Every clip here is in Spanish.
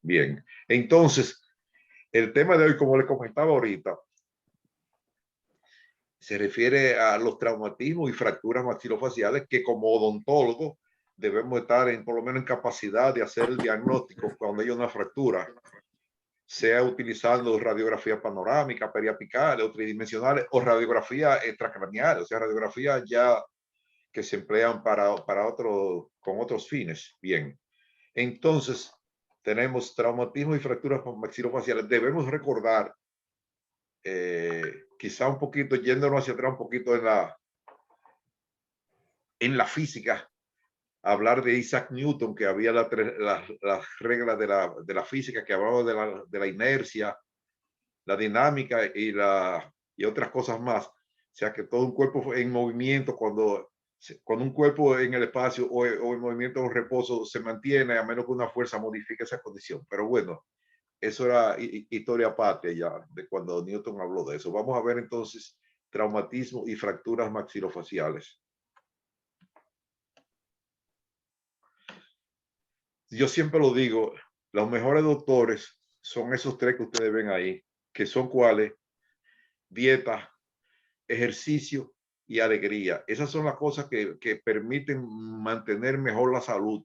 Bien, entonces, el tema de hoy, como les comentaba ahorita, se refiere a los traumatismos y fracturas maxilofaciales que como odontólogo debemos estar por lo menos en capacidad de hacer el diagnóstico cuando hay una fractura, sea utilizando radiografía panorámica, periapicales o tridimensionales o radiografía extracraneal, o sea, radiografía ya que se emplean con otros fines. Bien, entonces tenemos traumatismo y fracturas maxilofaciales. Debemos recordar, quizá un poquito, yéndonos hacia atrás un poquito en la física, hablar de Isaac Newton, que había las reglas de la física, que hablaba de la inercia, la dinámica y otras cosas más. O sea, que todo un cuerpo en movimiento, cuando un cuerpo en el espacio o en movimiento o en reposo se mantiene, a menos que una fuerza modifique esa condición. Pero bueno, eso era historia aparte ya de cuando Newton habló de eso. Vamos a ver entonces traumatismo y fracturas maxilofaciales. Yo siempre lo digo, los mejores doctores son esos tres que ustedes ven ahí, que son cuáles: dieta, ejercicio y alegría. Esas son las cosas que permiten mantener mejor la salud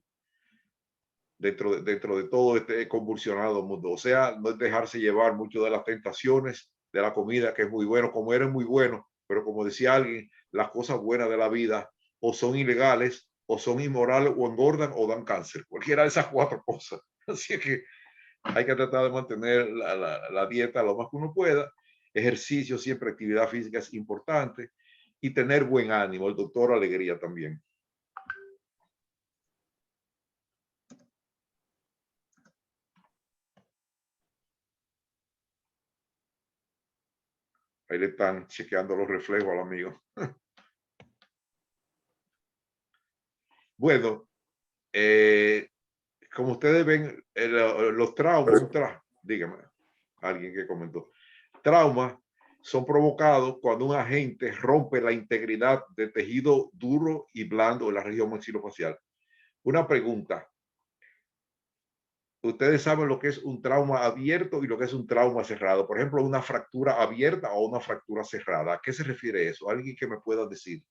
dentro de todo este convulsionado mundo. O sea, no es dejarse llevar mucho de las tentaciones de la comida, que es muy bueno, comer es muy bueno, pero como decía alguien, las cosas buenas de la vida o son ilegales, o son inmorales, o engordan o dan cáncer. Cualquiera de esas cuatro cosas. Así que hay que tratar de mantener la dieta lo más que uno pueda. Ejercicio, siempre actividad física es importante, y tener buen ánimo. El doctor Alegría también. Ahí le están chequeando los reflejos al amigo. Bueno, como ustedes ven, los traumas, dígame, alguien que comentó, traumas son provocados cuando un agente rompe la integridad del tejido duro y blando de la región maxilofacial. Una pregunta: ustedes saben lo que es un trauma abierto y lo que es un trauma cerrado. Por ejemplo, una fractura abierta o una fractura cerrada. ¿A qué se refiere eso? Alguien que me pueda decir,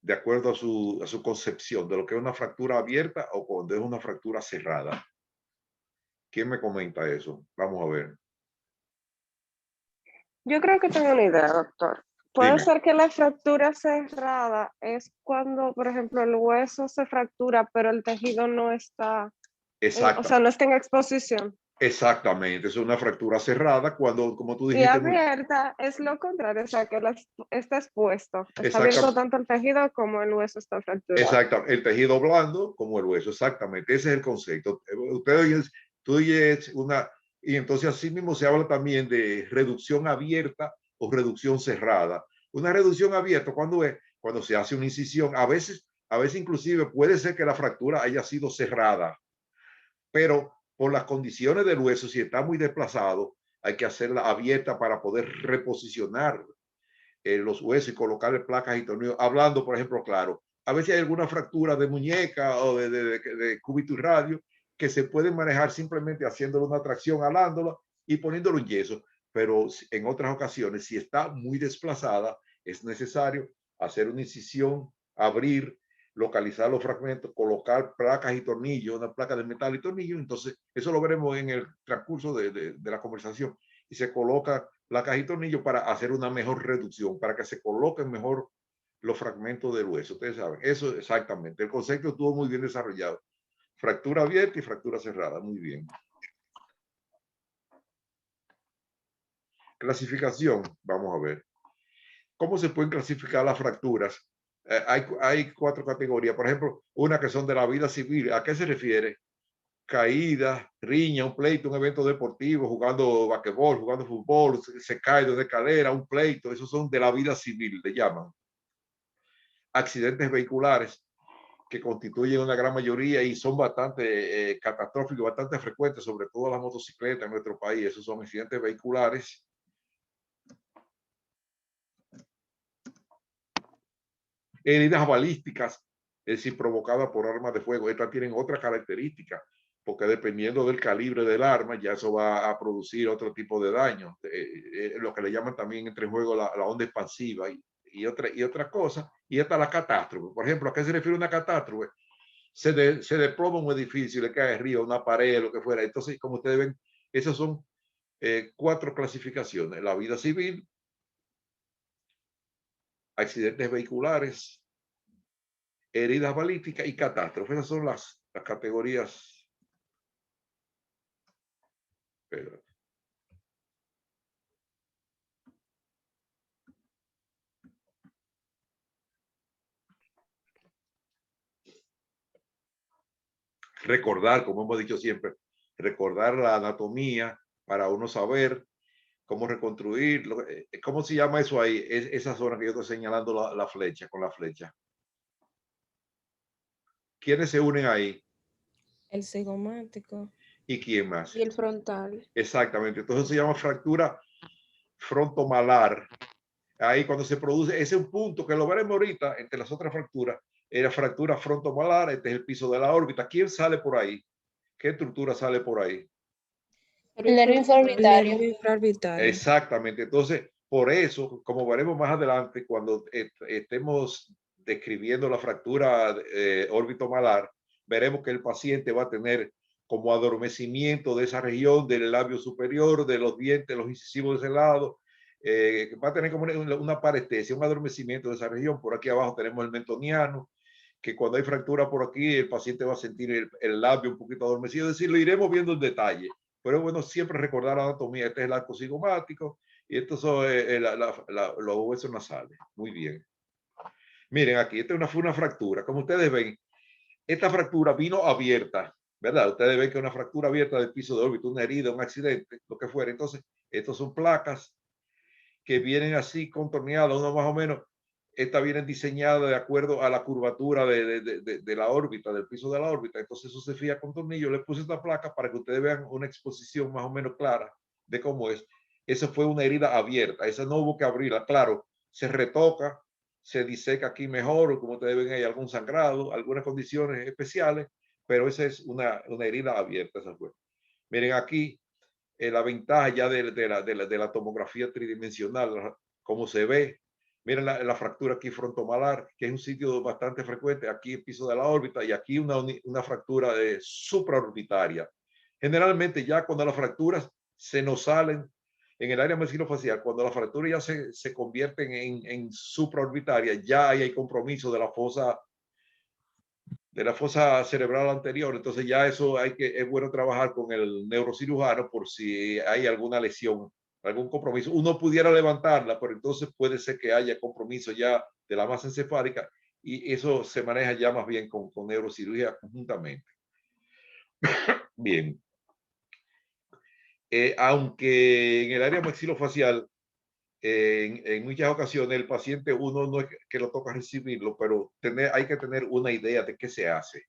de acuerdo a su concepción de lo que es una fractura abierta o cuando es una fractura cerrada. ¿Quién me comenta eso? Vamos a ver. Yo creo que tengo una idea, doctor. Puede Dime. ser que la fractura cerrada es cuando, por ejemplo, el hueso se fractura, pero el tejido no está, o sea, no está en exposición. Exactamente, es una fractura cerrada cuando, como tú Y dijiste, abierta es lo contrario, o sea, que está expuesto. Está abierto exactamente, tanto el tejido como el hueso está fracturado. exactamente, el tejido blando como el hueso, exactamente, ese es el concepto. Tú oyes y entonces así mismo se habla también de reducción abierta o reducción cerrada. Una reducción abierta, ¿cuándo es? Cuando se hace una incisión, a veces inclusive puede ser que la fractura haya sido cerrada, pero por las condiciones del hueso, si está muy desplazado, hay que hacerla abierta para poder reposicionar los huesos y colocarle placas y tornillos. Hablando, por ejemplo, claro, a veces hay alguna fractura de muñeca o de cúbito y radio que se puede manejar simplemente haciéndole una tracción, alándola y poniéndolo en yeso. Pero en otras ocasiones, si está muy desplazada, es necesario hacer una incisión, abrir, localizar los fragmentos, colocar placas y tornillos, una placa de metal y tornillo. Entonces, eso lo veremos en el transcurso de la conversación. Y se coloca placas y tornillos para hacer una mejor reducción, para que se coloquen mejor los fragmentos del hueso. Ustedes saben, eso exactamente. El concepto estuvo muy bien desarrollado. Fractura abierta y fractura cerrada. Muy bien. Clasificación. Vamos a ver. ¿Cómo se pueden clasificar las fracturas? Hay cuatro categorías. Por ejemplo, una que son de la vida civil. ¿A qué se refiere? Caída, riña, un pleito, un evento deportivo, jugando basquetbol, jugando fútbol, se cae de una escalera, un pleito. Esos son de la vida civil, le llaman. Accidentes vehiculares, que constituyen una gran mayoría y son bastante catastróficos, bastante frecuentes, sobre todo las motocicletas en nuestro país. Esos son accidentes vehiculares. Heridas balísticas, es decir, provocadas por armas de fuego. Estas tienen otra característica, porque dependiendo del calibre del arma, ya eso va a producir otro tipo de daño. Lo que le llaman también entre juego la onda expansiva y otra cosa. Y esta la catástrofe. Por ejemplo, ¿a qué se refiere una catástrofe? Se desploma un edificio, le cae arriba una pared, lo que fuera. Entonces, como ustedes ven, esas son 4 clasificaciones: la vida civil, accidentes vehiculares, heridas balísticas y catástrofes. Esas son las categorías. Pero, recordar, como hemos dicho siempre, recordar la anatomía para uno saber cómo reconstruir. ¿Cómo se llama eso ahí? Esa zona que yo estoy señalando la flecha, con la flecha. ¿Quiénes se unen ahí? El cigomático. ¿Y quién más? Y el frontal. Exactamente. Entonces se llama fractura frontomalar. Ahí cuando se produce, ese es un punto que lo veremos ahorita entre las otras fracturas. La fractura frontomalar, este es el piso de la órbita. ¿Quién sale por ahí? ¿Qué estructura sale por ahí? El nervio infraorbitario. Exactamente. Entonces, por eso, como veremos más adelante, cuando estemos describiendo la fractura órbito-malar, veremos que el paciente va a tener como adormecimiento de esa región del labio superior, de los dientes, los incisivos de ese lado. Va a tener como una parestesia, un adormecimiento de esa región. Por aquí abajo tenemos el mentoniano, que cuando hay fractura por aquí, el paciente va a sentir el labio un poquito adormecido. Es decir, lo iremos viendo en detalle. Pero bueno, siempre recordar la anatomía. Este es el arco cigomático y estos son los huesos nasales. Muy bien. Miren aquí, esta fue una fractura. Como ustedes ven, esta fractura vino abierta, ¿verdad? Ustedes ven que es una fractura abierta del piso de órbita, una herida, un accidente, lo que fuera. Entonces, estos son placas que vienen así contorneadas, uno más o menos. Estas vienen diseñadas de acuerdo a la curvatura de la órbita, del piso de la órbita. Entonces eso se fija con tornillo. Le puse esta placa para que ustedes vean una exposición más o menos clara de cómo es. Esa fue una herida abierta. Esa no hubo que abrirla. Claro, se retoca, se diseca aquí mejor, o como ustedes ven hay algún sangrado, algunas condiciones especiales, pero esa es una herida abierta. Esa fue. Miren aquí, la ventaja ya de la tomografía tridimensional, cómo se ve. Miren la fractura aquí frontomalar, que es un sitio bastante frecuente, aquí el piso de la órbita, y aquí una fractura supraorbitaria. Generalmente ya cuando las fracturas se nos salen en el área maxilofacial, cuando las fracturas ya se convierten en supraorbitaria, ya hay compromiso de la fosa cerebral anterior. Entonces ya eso es bueno trabajar con el neurocirujano por si hay alguna lesión, algún compromiso. Uno pudiera levantarla, pero entonces puede ser que haya compromiso ya de la masa encefálica y eso se maneja ya más bien con neurocirugía conjuntamente. Bien. Aunque en el área maxilofacial, en muchas ocasiones el paciente uno no es que lo toca recibirlo, pero hay que tener una idea de qué se hace.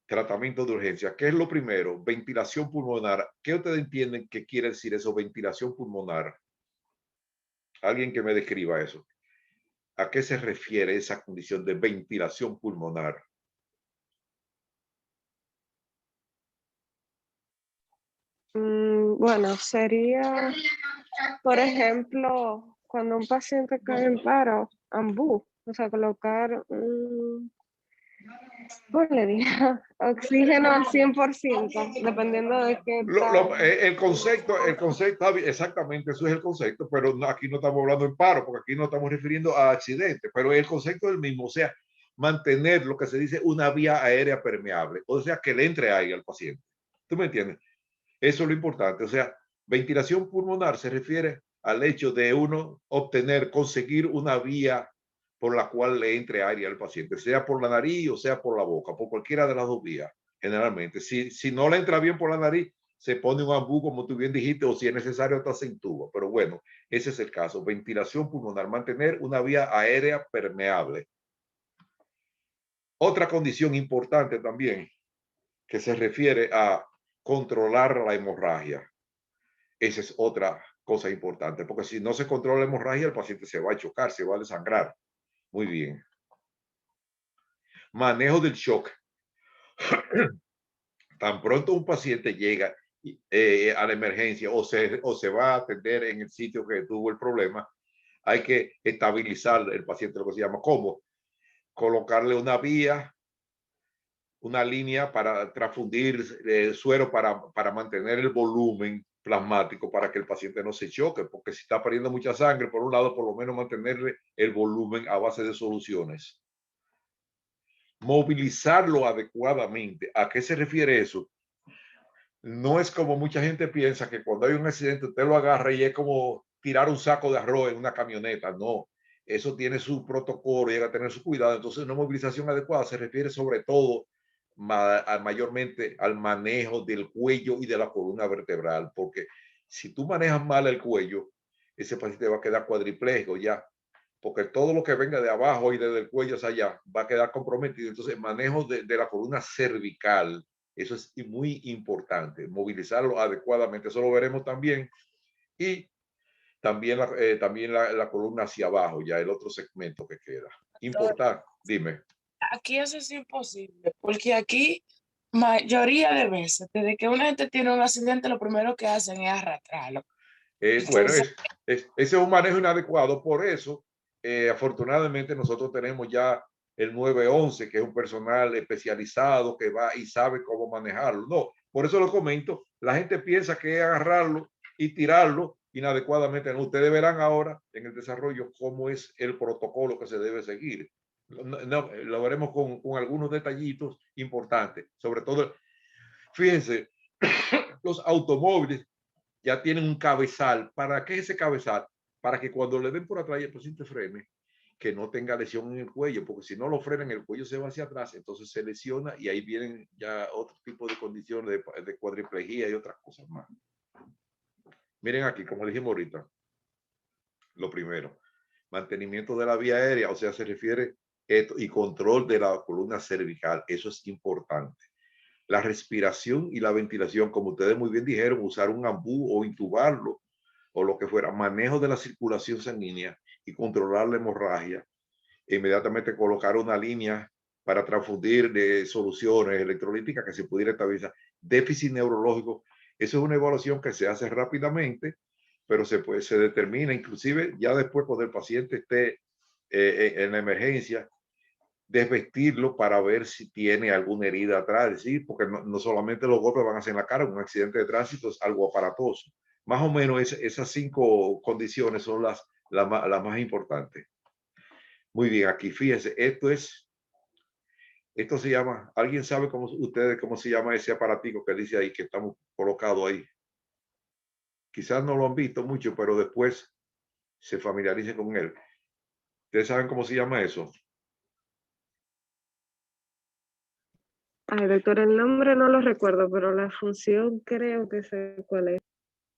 Tratamiento de urgencia. ¿Qué es lo primero? Ventilación pulmonar. ¿Qué ustedes entienden que quiere decir eso, ventilación pulmonar? Alguien que me describa eso. ¿A qué se refiere esa condición de ventilación pulmonar? Bueno, sería, por ejemplo, cuando un paciente cae en paro, ambú, o sea, colocar le dije, oxígeno al 100%, dependiendo de qué el concepto, exactamente, eso es el concepto, pero aquí no estamos hablando en paro, porque aquí no estamos refiriendo a accidentes, pero el concepto es el mismo, o sea, mantener lo que se dice una vía aérea permeable, o sea, que le entre aire al paciente. ¿Tú me entiendes? Eso es lo importante, o sea, ventilación pulmonar se refiere al hecho de uno conseguir una vía por la cual le entre aire al paciente, sea por la nariz o sea por la boca, por cualquiera de las dos vías, generalmente. Si no le entra bien por la nariz, se pone un ambú, como tú bien dijiste, o si es necesario, hasta se intuba. Pero bueno, ese es el caso. Ventilación pulmonar, mantener una vía aérea permeable. Otra condición importante también, que se refiere a controlar la hemorragia. Esa es otra cosa importante, porque si no se controla la hemorragia, el paciente se va a chocar, se va a desangrar. Muy bien. Manejo del shock. tan pronto un paciente llega a la emergencia o se va a atender en el sitio que tuvo el problema, hay que estabilizar el paciente, lo que se llama, ¿cómo? Colocarle una vía, una línea para transfundir suero para mantener el volumen plasmático para que el paciente no se choque, porque si está perdiendo mucha sangre, por un lado, por lo menos mantenerle el volumen a base de soluciones. Movilizarlo adecuadamente. ¿A qué se refiere eso? No es como mucha gente piensa que cuando hay un accidente usted lo agarra y es como tirar un saco de arroz en una camioneta. No, eso tiene su protocolo y hay que tener su cuidado. Entonces, una movilización adecuada se refiere sobre todo mayormente al manejo del cuello y de la columna vertebral, porque si tú manejas mal el cuello, ese paciente va a quedar cuadripléjico ya, porque todo lo que venga de abajo y desde el cuello hacia allá va a quedar comprometido. Entonces, el manejo de la columna cervical, eso es muy importante, movilizarlo adecuadamente. Eso lo veremos también. Y también la columna hacia abajo, ya el otro segmento que queda. Importante, dime. Aquí eso es imposible, porque aquí, mayoría de veces, desde que una gente tiene un accidente, lo primero que hacen es arrastrarlo. Bueno, ese es un manejo inadecuado. Por eso, afortunadamente, nosotros tenemos ya el 911, que es un personal especializado que va y sabe cómo manejarlo. No, por eso lo comento. La gente piensa que es agarrarlo y tirarlo inadecuadamente. No, ustedes verán ahora en el desarrollo cómo es el protocolo que se debe seguir. No, lo veremos con algunos detallitos importantes. Sobre todo, fíjense, los automóviles ya tienen un cabezal. ¿Para qué ese cabezal? Para que cuando le den por atrás y el paciente frene, que no tenga lesión en el cuello, porque si no lo frenan, el cuello se va hacia atrás, entonces se lesiona y ahí vienen ya otro tipo de condiciones de cuadriplegia y otras cosas más. Miren aquí, como dijimos ahorita, lo primero, mantenimiento de la vía aérea, o sea, se refiere esto, y control de la columna cervical, eso es importante. La respiración y la ventilación, como ustedes muy bien dijeron, usar un ambú o intubarlo o lo que fuera, manejo de la circulación sanguínea y controlar la hemorragia, inmediatamente colocar una línea para transfundir de soluciones electrolíticas que se pudiera estabilizar. Déficit neurológico, eso es una evaluación que se hace rápidamente, pero se determina inclusive ya después cuando el paciente esté en la emergencia, desvestirlo para ver si tiene alguna herida atrás, ¿sí? Porque no solamente los golpes van a ser en la cara, un accidente de tránsito es algo aparatoso. Más o menos esas 5 condiciones son las más importantes. Muy bien, aquí fíjense, esto se llama, ¿alguien sabe ustedes cómo se llama ese aparatico que dice ahí, que estamos colocado ahí? Quizás no lo han visto mucho, pero después se familiaricen con él. ¿Ustedes saben cómo se llama eso? Ay, doctor, el nombre no lo recuerdo, pero la función creo que sé cuál es.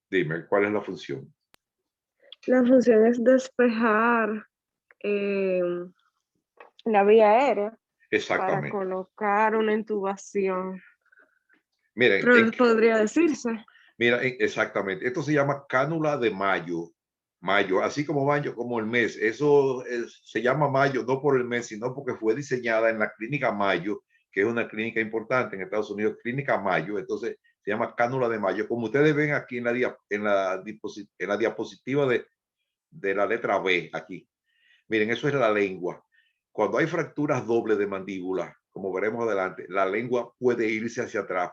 Dime, ¿cuál es la función? La función es despejar la vía aérea para colocar una intubación. Miren, podría decirse. Mira, exactamente. Esto se llama cánula de Mayo. Mayo, así como Mayo, como el mes. Eso se llama Mayo no por el mes, sino porque fue diseñada en la clínica Mayo, que es una clínica importante en Estados Unidos, clínica Mayo. Entonces se llama cánula de Mayo. Como ustedes ven aquí en la diapositiva de la letra B, aquí. Miren, eso es la lengua. Cuando hay fracturas dobles de mandíbula, como veremos adelante, la lengua puede irse hacia atrás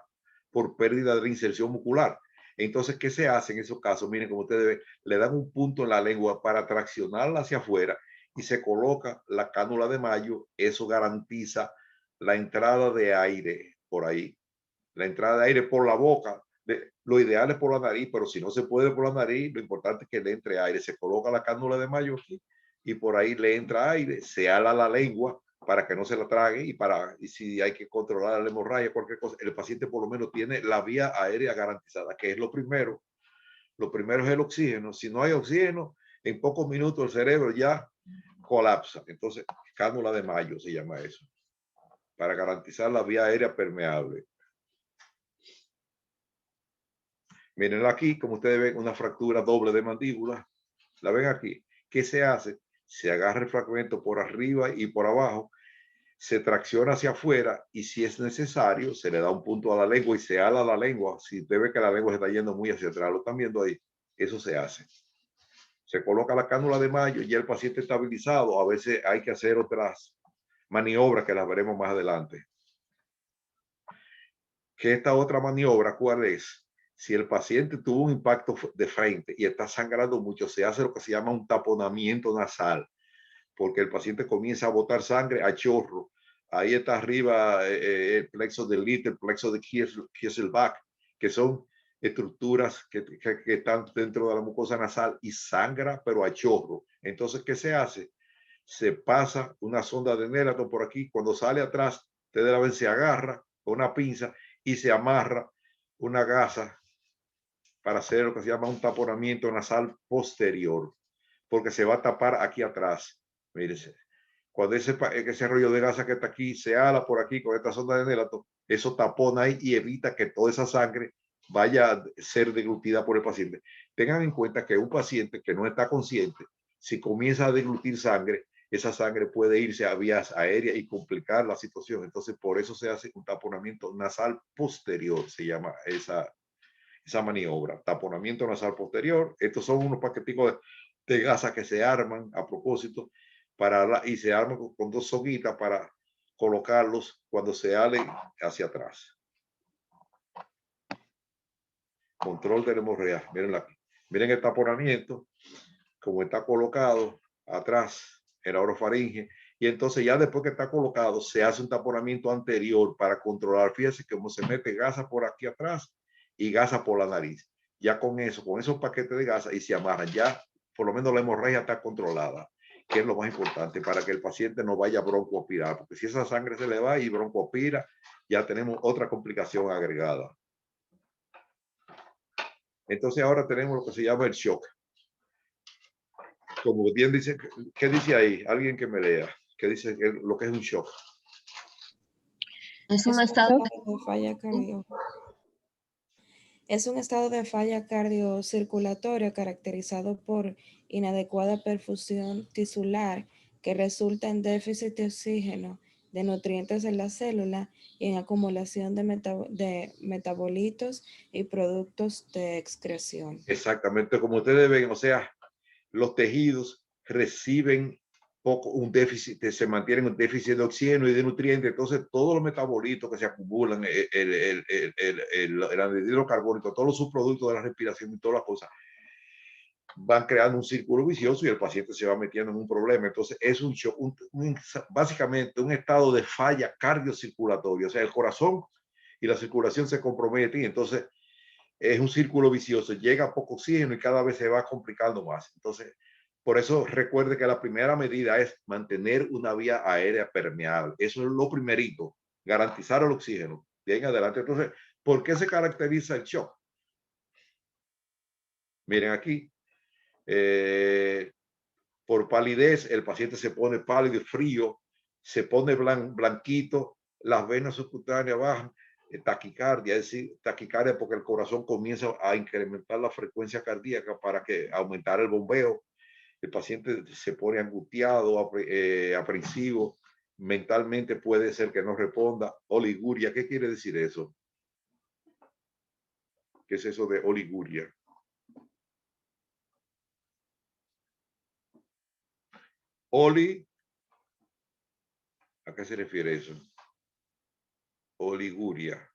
por pérdida de la inserción muscular. Entonces, ¿qué se hace en esos casos? Miren, como ustedes ven, le dan un punto en la lengua para traccionarla hacia afuera y se coloca la cánula de Mayo. Eso garantiza la entrada de aire por ahí. La entrada de aire por la boca. Lo ideal es por la nariz, pero si no se puede por la nariz, lo importante es que le entre aire. Se coloca la cánula de Mayo aquí y por ahí le entra aire, se ala la lengua para que no se la trague y si hay que controlar la hemorragia, cualquier cosa, el paciente por lo menos tiene la vía aérea garantizada, que es lo primero. Lo primero es el oxígeno. Si no hay oxígeno, en pocos minutos el cerebro ya colapsa. Entonces, cánula de Mayo se llama eso, para garantizar la vía aérea permeable. Miren aquí, como ustedes ven, una fractura doble de mandíbula. ¿La ven aquí? ¿Qué se hace? Se agarra el fragmento por arriba y por abajo, se tracciona hacia afuera y si es necesario se le da un punto a la lengua y se ala la lengua. Si usted ve que la lengua se está yendo muy hacia atrás, lo están viendo ahí, eso se hace. Se coloca la cánula de mayo y el paciente estabilizado. A veces hay que hacer otras maniobras que las veremos más adelante. ¿Qué esta otra maniobra cuál es? Si el paciente tuvo un impacto de frente y está sangrando mucho, se hace lo que se llama un taponamiento nasal, porque el paciente comienza a botar sangre a chorro. Ahí está arriba el plexo de Litt, el plexo de Kieselbach, que son estructuras que están dentro de la mucosa nasal y sangra, pero a chorro. Entonces, ¿qué se hace? Se pasa una sonda de Nelaton por aquí. Cuando sale atrás, usted de la vez se agarra con una pinza y se amarra una gasa para hacer lo que se llama un taponamiento nasal posterior, porque se va a tapar aquí atrás. Mírense, cuando ese rollo de gasa que está aquí se ala por aquí con esta sonda de Nelaton, eso tapona ahí y evita que toda esa sangre vaya a ser deglutida por el paciente. Tengan en cuenta que un paciente que no está consciente, si comienza a deglutir sangre, esa sangre puede irse a vías aéreas y complicar la situación. Entonces, por eso se hace un taponamiento nasal posterior, se llama esa maniobra, taponamiento nasal posterior. Estos son unos paqueticos de gasa que se arman a propósito y se arman con dos soguitas para colocarlos cuando se alen hacia atrás. Control de la hemorrea. Miren aquí. Miren el taponamiento, como está colocado atrás en la orofaringe. Y entonces ya después que está colocado, se hace un taponamiento anterior para controlar. Fíjense cómo se mete gasa por aquí atrás y gasa por la nariz. Ya con eso, con esos paquetes de gasa y se amarran, ya por lo menos la hemorragia está controlada, que es lo más importante para que el paciente no vaya a broncoaspirar, porque si esa sangre se le va y broncoaspira, ya tenemos otra complicación agregada. Entonces ahora tenemos lo que se llama el shock. Como bien dice, ¿qué dice ahí? Alguien que me lea. ¿Qué dice lo que es un shock? Es un estado de falla cardio. Es un estado de falla cardiocirculatoria caracterizado por inadecuada perfusión tisular que resulta en déficit de oxígeno, de nutrientes en la célula y en acumulación de metabolitos y productos de excreción. Exactamente, como ustedes ven, o sea, los tejidos reciben un déficit, se mantienen un déficit de oxígeno y de nutrientes, entonces todos los metabolitos que se acumulan, el anhídrido carbónico, todos los subproductos de la respiración y todas las cosas, van creando un círculo vicioso y el paciente se va metiendo en un problema. Entonces es un shock, básicamente un estado de falla cardiocirculatoria, o sea, el corazón y la circulación se comprometen y entonces es un círculo vicioso, llega poco oxígeno y cada vez se va complicando más. Entonces, por eso recuerde que la primera medida es mantener una vía aérea permeable. Eso es lo primerito, garantizar el oxígeno. De ahí en adelante, entonces, ¿por qué se caracteriza el shock? Miren aquí, por palidez, el paciente se pone pálido y frío, se pone blanquito, las venas subcutáneas bajan, taquicardia, es decir, taquicardia porque el corazón comienza a incrementar la frecuencia cardíaca para que aumentar el bombeo. El paciente se pone angustiado, aprensivo, mentalmente puede ser que no responda. Oliguria, ¿qué quiere decir eso? ¿Qué es eso de oliguria? Oli, ¿a qué se refiere eso? Oliguria.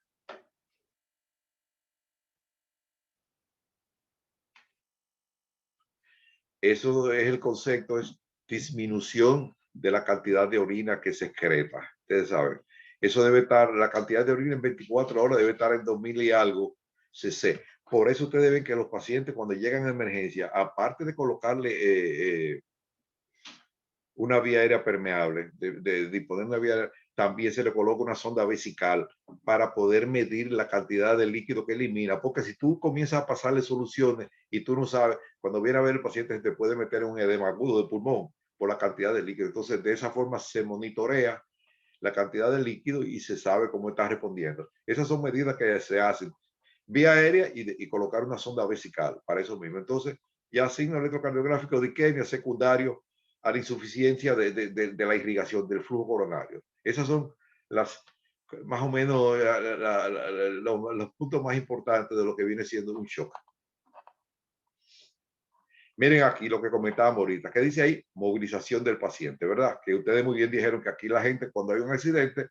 Eso es el concepto, es disminución de la cantidad de orina que se excreta. Ustedes saben, eso debe estar, la cantidad de orina en 24 horas debe estar en 2000 y algo cc. Por eso ustedes ven que los pacientes cuando llegan a emergencia, aparte de colocarle una vía aérea permeable, de poner una vía aérea, también se le coloca una sonda vesical para poder medir la cantidad de líquido que elimina, porque si tú comienzas a pasarle soluciones y tú no sabes, cuando viene a ver el paciente te puede meter un edema agudo de pulmón por la cantidad de líquido. Entonces de esa forma se monitorea la cantidad de líquido y se sabe cómo está respondiendo. Esas son medidas que se hacen vía aérea y colocar una sonda vesical para eso mismo. Entonces ya signo electrocardiográfico de isquemia secundario a la insuficiencia de la irrigación del flujo coronario. Esas son las, más o menos, los puntos más importantes de lo que viene siendo un shock. Miren aquí lo que comentábamos ahorita. ¿Qué dice ahí? Movilización del paciente, ¿verdad? Que ustedes muy bien dijeron que aquí la gente cuando hay un accidente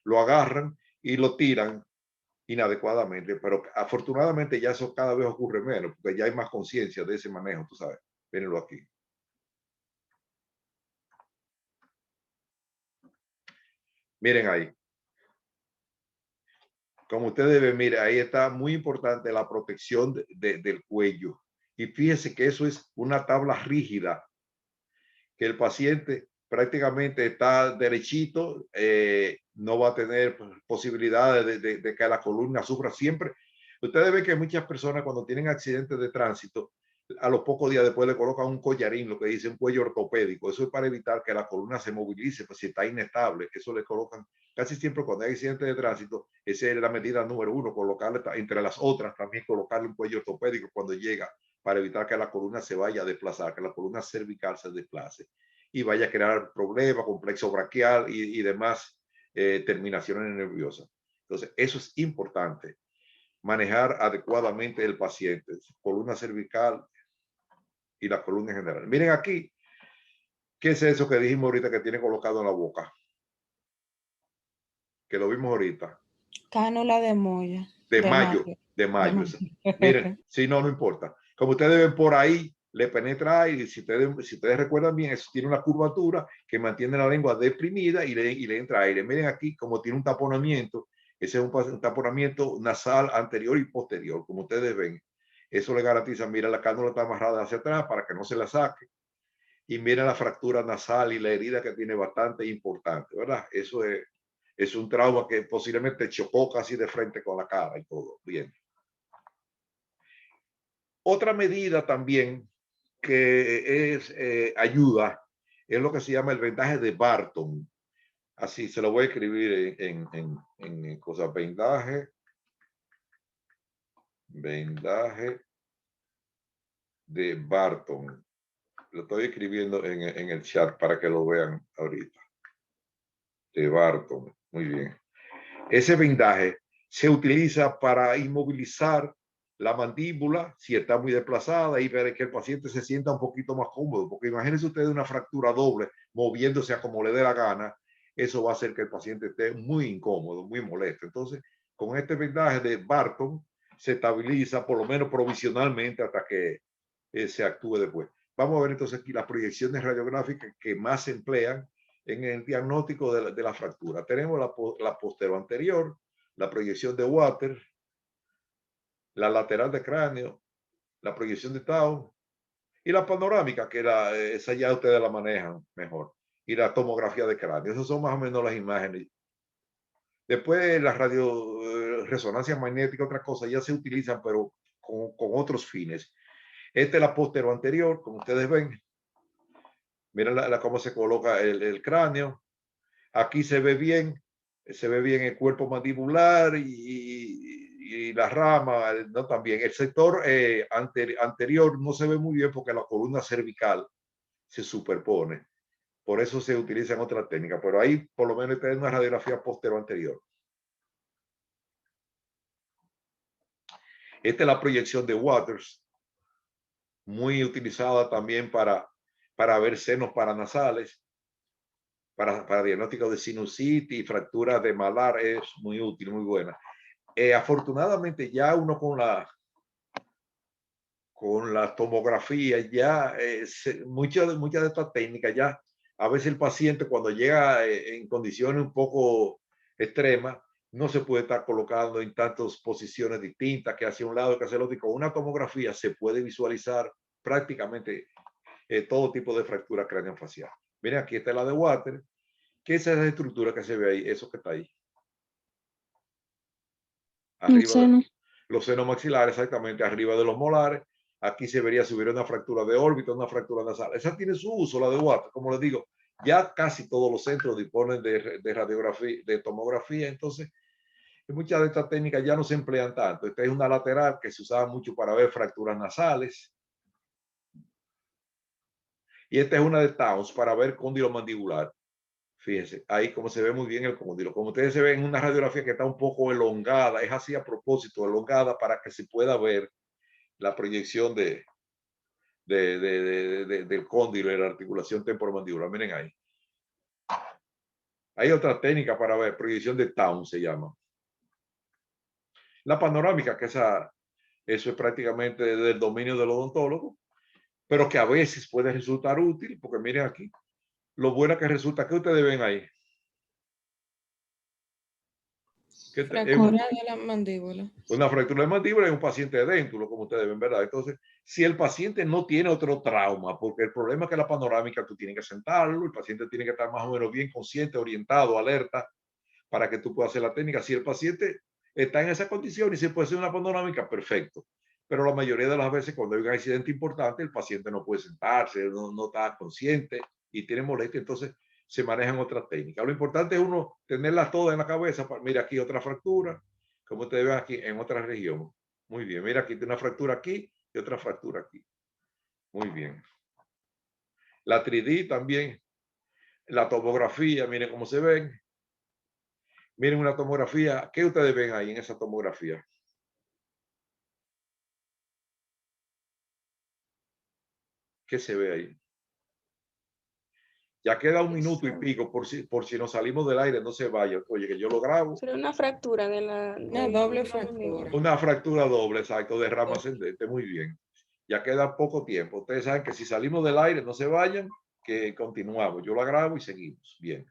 lo agarran y lo tiran inadecuadamente, pero afortunadamente ya eso cada vez ocurre menos, porque ya hay más conciencia de ese manejo, tú sabes. Mírenlo aquí. Miren ahí. Como ustedes ven, mire, ahí está muy importante la protección del cuello. Y fíjense que eso es una tabla rígida, que el paciente prácticamente está derechito, no va a tener posibilidades de que la columna sufra siempre. Ustedes ven que muchas personas cuando tienen accidentes de tránsito, a los pocos días después le colocan un collarín, lo que dice un cuello ortopédico. Eso es para evitar que la columna se movilice, pues si está inestable. Eso le colocan casi siempre cuando hay accidentes de tránsito. Esa es la medida número uno, colocarle entre las otras también colocarle un cuello ortopédico cuando llega, para evitar que la columna se vaya a desplazar, que la columna cervical se desplace y vaya a crear problemas, complexo braquial y demás terminaciones nerviosas. Entonces, eso es importante, manejar adecuadamente el paciente, columna cervical y la columna en general. Miren aquí, ¿qué es eso que dijimos ahorita que tiene colocado en la boca? Que lo vimos ahorita. Cánula de Moya. De mayo. Miren, si no, no importa. Como ustedes ven por ahí, le penetra aire y si ustedes recuerdan bien, eso tiene una curvatura que mantiene la lengua deprimida y le entra aire. Miren aquí como tiene un taponamiento. Ese es un taponamiento nasal anterior y posterior, como ustedes ven. Eso le garantiza, mira, la cánula está amarrada hacia atrás para que no se la saque. Y mira la fractura nasal y la herida que tiene bastante importante, ¿verdad? Eso es un trauma que posiblemente chocó casi de frente con la cara y todo. Bien. Otra medida también que es ayuda es lo que se llama el vendaje de Barton. Así se lo voy a escribir en cosas. Vendaje de Barton. Lo estoy escribiendo en el chat para que lo vean ahorita. De Barton. Muy bien. Ese vendaje se utiliza para inmovilizar la mandíbula si está muy desplazada y ver que el paciente se sienta un poquito más cómodo, porque imagínense ustedes una fractura doble moviéndose a como le dé la gana, eso va a hacer que el paciente esté muy incómodo, muy molesto. Entonces, con este vendaje de Barton se estabiliza por lo menos provisionalmente hasta que se actúe después. Vamos a ver entonces aquí las proyecciones radiográficas que más se emplean en el diagnóstico de la fractura. Tenemos la postero anterior, la proyección de Water, la lateral de cráneo, la proyección de Tau y la panorámica, que esa ya ustedes la manejan mejor, y la tomografía de cráneo. Esas son más o menos las imágenes. Después la resonancia magnética, otra cosa, ya se utilizan, pero con otros fines. Esta es la postero anterior, como ustedes ven. Miren cómo se coloca el cráneo. Aquí se ve bien el cuerpo mandibular y la rama, no también. El sector anterior no se ve muy bien porque la columna cervical se superpone. Por eso se utilizan otras técnicas, pero ahí por lo menos está una radiografía postero anterior. Esta es la proyección de Waters, muy utilizada también para ver senos paranasales. Para diagnóstico de sinusitis y fracturas de malar es muy útil, muy buena. Afortunadamente ya uno con la tomografía ya muchas de estas técnicas ya a veces el paciente cuando llega en condiciones un poco extremas no se puede estar colocando en tantas posiciones distintas, que hacia un lado, que hacia el otro. Y con una tomografía se puede visualizar prácticamente todo tipo de fractura craneofacial. Miren, aquí está la de Water. ¿Qué es esa estructura que se ve ahí? Eso que está ahí. Arriba los senos maxilares, exactamente, arriba de los molares. Aquí se vería si hubiera una fractura de órbita, una fractura nasal. Esa tiene su uso, la de Water. Como les digo, ya casi todos los centros disponen de radiografía, de tomografía. Entonces, muchas de estas técnicas ya no se emplean tanto. Esta es una lateral que se usaba mucho para ver fracturas nasales. Y esta es una de Townes para ver cóndilo mandibular. Fíjense, ahí como se ve muy bien el cóndilo. Como ustedes se ven en una radiografía que está un poco elongada, es así a propósito, elongada para que se pueda ver la proyección del cóndilo y la articulación temporomandibular. Miren ahí. Hay otra técnica para ver, proyección de Town se llama. La panorámica, que eso es prácticamente del dominio del odontólogo, pero que a veces puede resultar útil, porque miren aquí, lo bueno que resulta que ustedes ven ahí. Fractura de la mandíbula. Una fractura de mandíbula en un paciente de déntulo, como ustedes ven, ¿verdad? Entonces, si el paciente no tiene otro trauma, porque el problema es que la panorámica tú tienes que sentarlo, el paciente tiene que estar más o menos bien consciente, orientado, alerta, para que tú puedas hacer la técnica. Si el paciente está en esa condición y se puede hacer una panorámica, perfecto. Pero la mayoría de las veces cuando hay un accidente importante, el paciente no puede sentarse, no está consciente y tiene molestia, entonces se manejan otras técnicas. Lo importante es uno tenerlas todas en la cabeza. Mira aquí otra fractura, como ustedes ven aquí en otra región. Muy bien, mira aquí tiene una fractura aquí y otra fractura aquí. Muy bien. La 3D también, la tomografía, miren cómo se ven. Miren una tomografía. ¿Qué ustedes ven ahí en esa tomografía? ¿Qué se ve ahí? Ya queda un minuto y pico, por si nos salimos del aire, no se vaya. Oye, que yo lo grabo. Sería una fractura de la... Una doble fractura. Una fractura doble, exacto, de rama ascendente. Muy bien. Ya queda poco tiempo. Ustedes saben que si salimos del aire, no se vayan, que continuamos. Yo lo grabo y seguimos. Bien.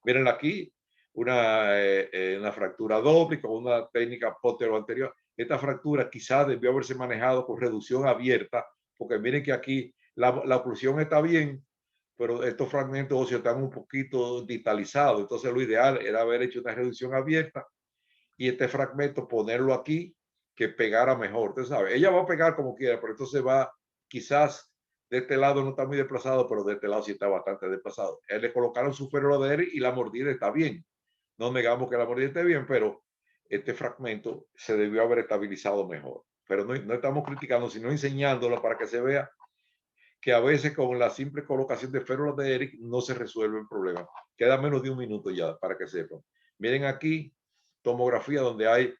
Miren aquí, una fractura doble con una técnica posterior-anterior. Esta fractura quizás debió haberse manejado con reducción abierta, porque miren que aquí la oclusión está bien, pero estos fragmentos óseos están un poquito distalizados. Entonces lo ideal era haber hecho una reducción abierta y este fragmento ponerlo aquí, que pegara mejor. Usted sabe, ella va a pegar como quiera, pero entonces va, quizás de este lado no está muy desplazado, pero de este lado sí está bastante desplazado. Él le colocaron su fémur y la mordida está bien. No negamos que la mordida esté bien, pero este fragmento se debió haber estabilizado mejor. Pero no estamos criticando, sino enseñándolo para que se vea que a veces con la simple colocación de férulas de Eric no se resuelve el problema. Queda menos de un minuto ya para que sepan. Miren aquí, tomografía donde hay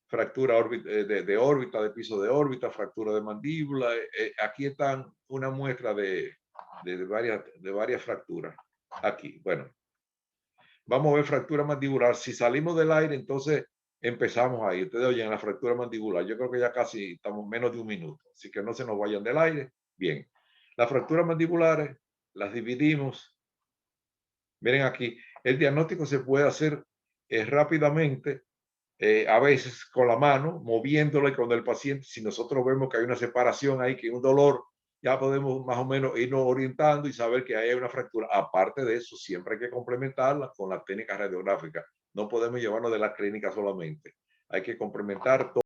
fractura de órbita, de piso de órbita, fractura de mandíbula. Aquí están una muestra de varias fracturas. Aquí, bueno. Vamos a ver fractura mandibular. Si salimos del aire, entonces empezamos ahí. Ustedes oyen la fractura mandibular. Yo creo que ya casi estamos menos de un minuto. Así que no se nos vayan del aire. Bien. Las fracturas mandibulares las dividimos. Miren aquí, el diagnóstico se puede hacer rápidamente, a veces con la mano, moviéndola y con el paciente. Si nosotros vemos que hay una separación ahí, que hay un dolor, ya podemos más o menos irnos orientando y saber que hay una fractura. Aparte de eso, siempre hay que complementarla con la técnica radiográfica. No podemos llevarnos de la clínica solamente. Hay que complementar todo.